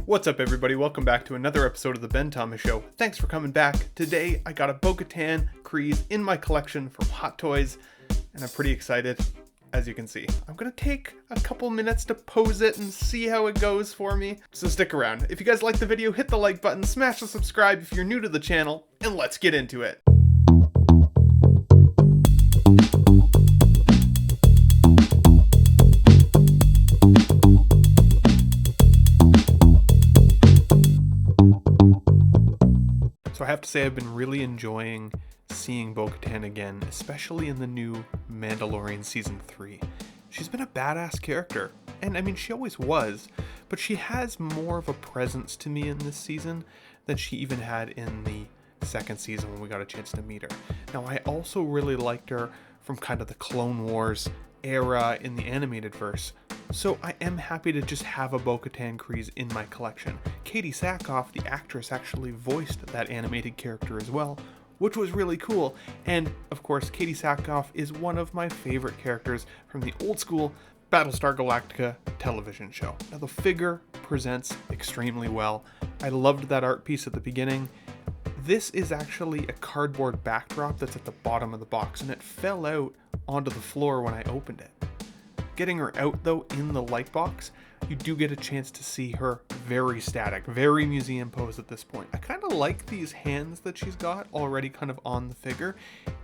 What's up, everybody? Welcome back to another episode of the Ben Thomas Show. Thanks for coming back. Today, I got a Bo-Katan Kryze in my collection from Hot Toys, and I'm pretty excited, as you can see. I'm gonna take a couple minutes to pose it and see how it goes for me, so stick around. If you guys like the video, hit the like button, smash the subscribe if you're new to the channel, and let's get into it. So I have to say I've been really enjoying seeing Bo-Katan again, especially in the new Mandalorian Season 3. She's been a badass character, and I mean she always was, but she has more of a presence to me in this season than she even had in the second season when we got a chance to meet her. Now I also really liked her from kind of the Clone Wars era in the animated verse, so I am happy to just have a Bo-Katan Kryze in my collection. Katee Sackhoff, the actress, actually voiced that animated character as well, which was really cool. And of course, Katee Sackhoff is one of my favorite characters from the old school Battlestar Galactica television show. Now the figure presents extremely well. I loved that art piece at the beginning. This is actually a cardboard backdrop that's at the bottom of the box, and it fell out onto the floor when I opened it. Getting her out though in the light box, you do get a chance to see her very static, very museum pose at this point. I kind of like these hands that she's got already kind of on the figure.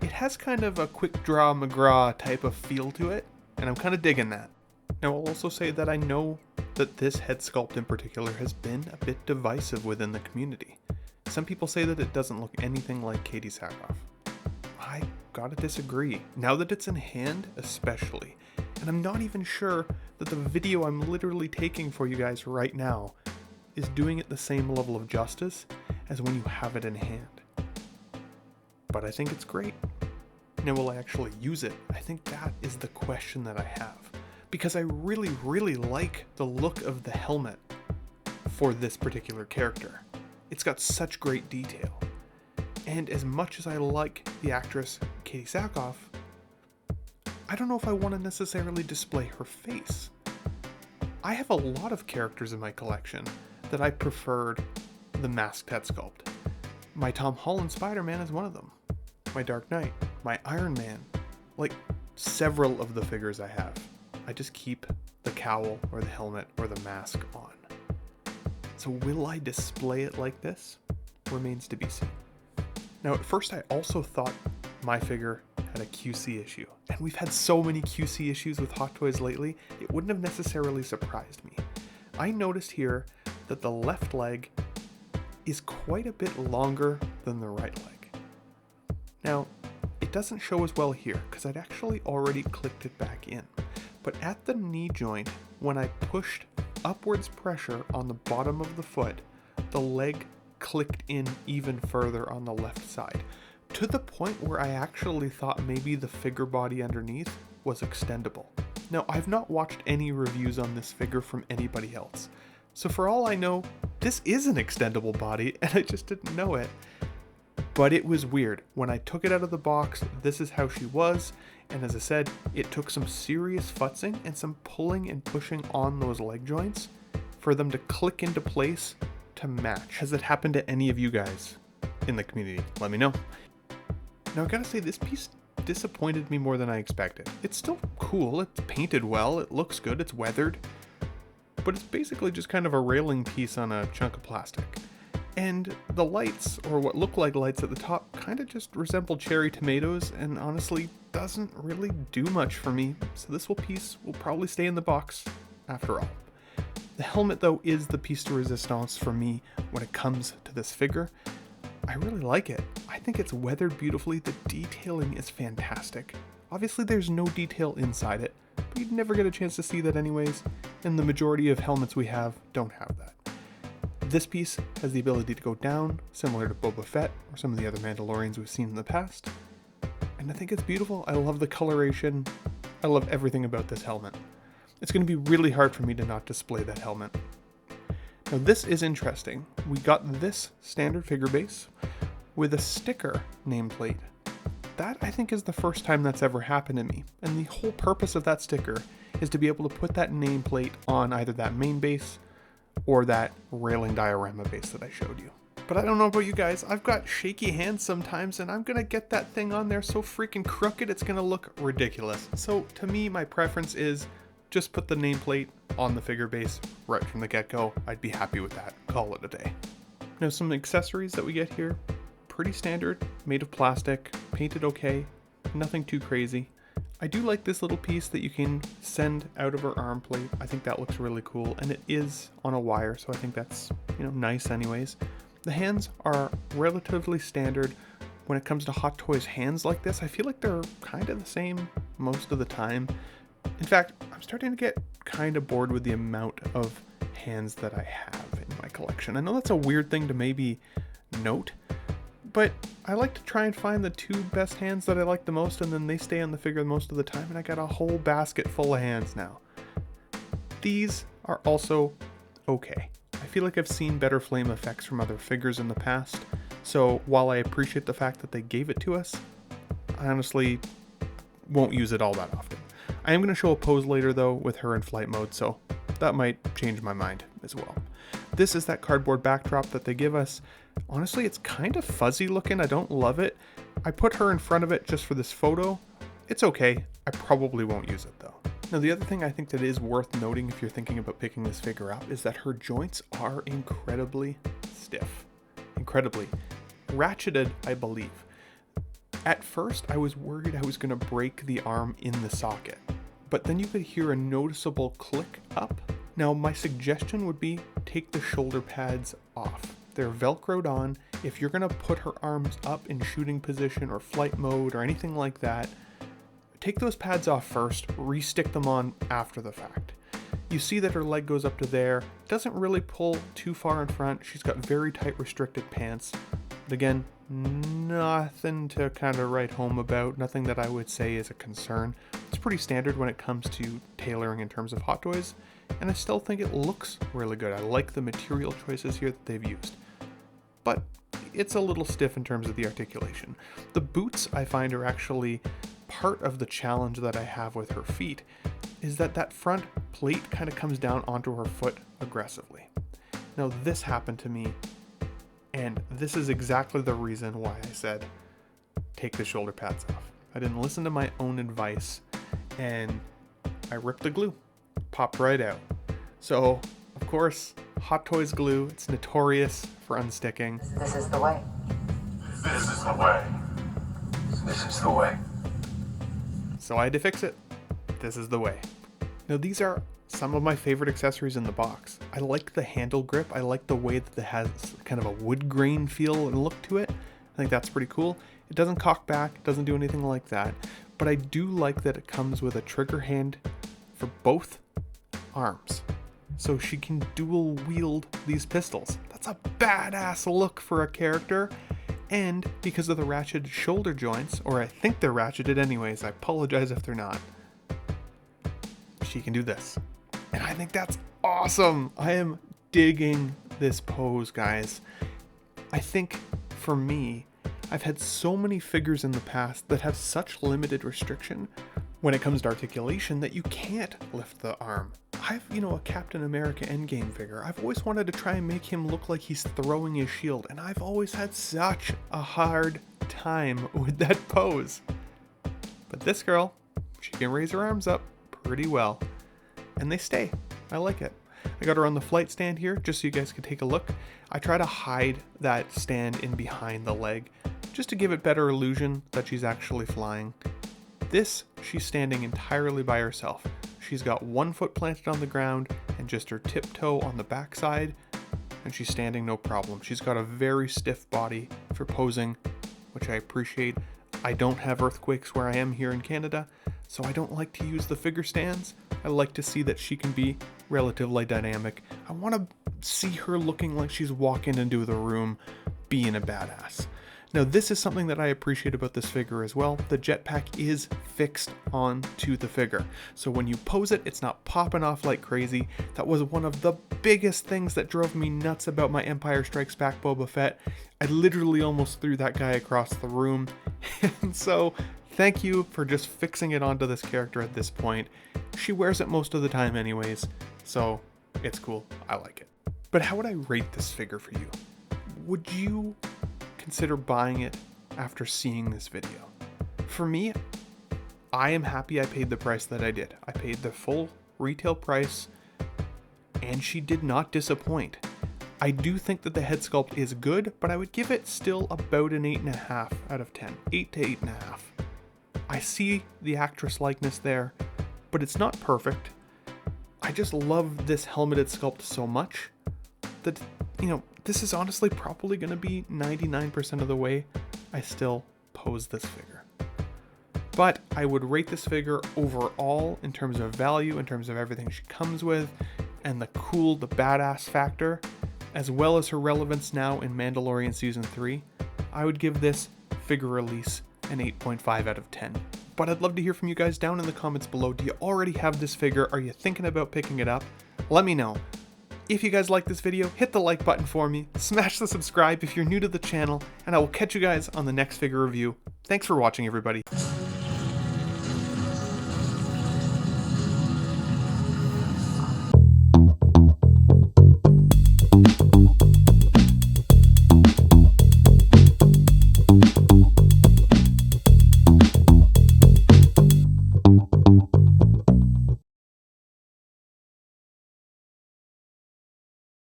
It has kind of a quick draw McGraw type of feel to it, and I'm kind of digging that. Now I'll also say that I know that this head sculpt in particular has been a bit divisive within the community. Some people say that it doesn't look anything like Katee Sackhoff. I gotta disagree, now that it's in hand especially. And I'm not even sure that the video I'm literally taking for you guys right now is doing it the same level of justice as when you have it in hand. But I think it's great. Now will I actually use it? I think that is the question that I have. Because I really like the look of the helmet for this particular character. It's got such great detail. And as much as I like the actress Katee Sackhoff, I don't know if I want to necessarily display her face. I have a lot of characters in my collection that I preferred the masked head sculpt. My Tom Holland Spider-Man is one of them. My Dark Knight, my Iron Man, like several of the figures I have. I just keep the cowl or the helmet or the mask on. So will I display it like this? Remains to be seen. Now at first I also thought my figure had a QC issue, and we've had so many QC issues with Hot Toys lately, it wouldn't have necessarily surprised me. I noticed here that the left leg is quite a bit longer than the right leg. Now, it doesn't show as well here because I'd actually already clicked it back in, but at the knee joint, when I pushed upwards pressure on the bottom of the foot, the leg clicked in even further on the left side, to the point where I actually thought maybe the figure body underneath was extendable. Now, I've not watched any reviews on this figure from anybody else, so for all I know, this is an extendable body, and I just didn't know it. But it was weird. When I took it out of the box, this is how she was, and as I said, it took some serious futzing and some pulling and pushing on those leg joints for them to click into place to match. Has it happened to any of you guys in the community? Let me know. Now I gotta say, this piece disappointed me more than I expected. It's still cool, it's painted well, it looks good, it's weathered, but it's basically just kind of a railing piece on a chunk of plastic. And the lights, or what look like lights at the top, kind of just resemble cherry tomatoes, and honestly doesn't really do much for me, so this piece will probably stay in the box after all. The helmet though is the piece de resistance for me when it comes to this figure. I really like it. I think it's weathered beautifully, the detailing is fantastic. Obviously there's no detail inside it, but you'd never get a chance to see that anyways, and the majority of helmets we have don't have that. This piece has the ability to go down, similar to Boba Fett or some of the other Mandalorians we've seen in the past, and I think it's beautiful. I love the coloration. I love everything about this helmet. It's going to be really hard for me to not display that helmet. Now this is interesting. We got this standard figure base with a sticker nameplate. That I think is the first time that's ever happened to me, and the whole purpose of that sticker is to be able to put that nameplate on either that main base or that railing diorama base that I showed you. But I don't know about you guys, I've got shaky hands sometimes, and I'm gonna get that thing on there so freaking crooked it's gonna look ridiculous. So to me, my preference is just put the nameplate on the figure base right from the get-go. I'd be happy with that. Call it a day. Now, some accessories that we get here, pretty standard, made of plastic, painted okay, nothing too crazy. I do like this little piece that you can send out of her arm plate. I think that looks really cool, and it is on a wire, so I think that's, nice anyways. The hands are relatively standard. When it comes to Hot Toys hands like this, I feel like they're kind of the same most of the time. In fact, I'm starting to get kind of bored with the amount of hands that I have in my collection. I know that's a weird thing to maybe note, but I like to try and find the 2 best hands that I like the most, and then they stay on the figure most of the time, and I got a whole basket full of hands now. These are also okay. I feel like I've seen better flame effects from other figures in the past, so while I appreciate the fact that they gave it to us, I honestly won't use it all that often. I am going to show a pose later though with her in flight mode, so that might change my mind as well. This is that cardboard backdrop that they give us. Honestly, it's kind of fuzzy looking. I don't love it. I put her in front of it just for this photo. It's okay. I probably won't use it though. Now, the other thing I think that is worth noting if you're thinking about picking this figure up is that her joints are incredibly stiff. Incredibly. Ratcheted, I believe. At first, I was worried I was going to break the arm in the socket, but then you could hear a noticeable click up. Now, my suggestion would be take the shoulder pads off. They're Velcroed on. If you're going to put her arms up in shooting position or flight mode or anything like that, take those pads off first, re-stick them on after the fact. You see that her leg goes up to there, doesn't really pull too far in front. She's got very tight restricted pants. But again, nothing to kind of write home about, nothing that I would say is a concern. It's pretty standard when it comes to tailoring in terms of Hot Toys, and I still think it looks really good. I like the material choices here that they've used, but it's a little stiff in terms of the articulation. The boots I find are actually part of the challenge that I have with her feet, is that front plate kind of comes down onto her foot aggressively. Now this happened to me, and this is exactly the reason why I said take the shoulder pads off. I didn't listen to my own advice, and I ripped the glue, popped right out. So of course, Hot Toys glue, it's notorious for unsticking. This is the way. This is the way. This is the way. So I had to fix it. This is the way. Now these are some of my favorite accessories in the box. I like the handle grip. I like the way that it has kind of a wood grain feel and look to it. I think that's pretty cool. It doesn't cock back, it doesn't do anything like that. But I do like that it comes with a trigger hand for both arms, so she can dual wield these pistols. That's a badass look for a character. And because of the ratcheted shoulder joints, or I think they're ratcheted anyways, I apologize if they're not, she can do this. And I think that's awesome. I am digging this pose, guys. I think for me, I've had so many figures in the past that have such limited restriction when it comes to articulation that you can't lift the arm. I've, a Captain America Endgame figure. I've always wanted to try and make him look like he's throwing his shield, and I've always had such a hard time with that pose. But this girl, she can raise her arms up pretty well, and they stay. I like it. I got her on the flight stand here, just so you guys can take a look. I try to hide that stand in behind the leg, just to give it better illusion that she's actually flying. This, she's standing entirely by herself. She's got one foot planted on the ground and just her tiptoe on the backside, and she's standing no problem. She's got a very stiff body for posing, which I appreciate. I don't have earthquakes where I am here in Canada, so I don't like to use the figure stands. I like to see that she can be relatively dynamic. I want to see her looking like she's walking into the room being a badass. Now this is something that I appreciate about this figure as well. The jetpack is fixed onto the figure, so when you pose it, it's not popping off like crazy. That was one of the biggest things that drove me nuts about my Empire Strikes Back Boba Fett. I literally almost threw that guy across the room, and so thank you for just fixing it onto this character at this point. She wears it most of the time anyways, so it's cool. I like it. But how would I rate this figure for you? Would you consider buying it after seeing this video? For me, I am happy I paid the price that I did. I paid the full retail price, and she did not disappoint. I do think that the head sculpt is good, but I would give it still about an 8.5 out of 10. 8 to 8.5. I see the actress likeness there, but it's not perfect. I just love this helmeted sculpt so much that, this is honestly probably going to be 99% of the way I still pose this figure. But I would rate this figure overall in terms of value, in terms of everything she comes with, and the badass factor, as well as her relevance now in Mandalorian Season 3. I would give this figure release an 8.5 out of 10. But I'd love to hear from you guys down in the comments below. Do you already have this figure? Are you thinking about picking it up? Let me know. If you guys like this video, hit the like button for me, smash the subscribe if you're new to the channel, and I will catch you guys on the next figure review. Thanks for watching, everybody.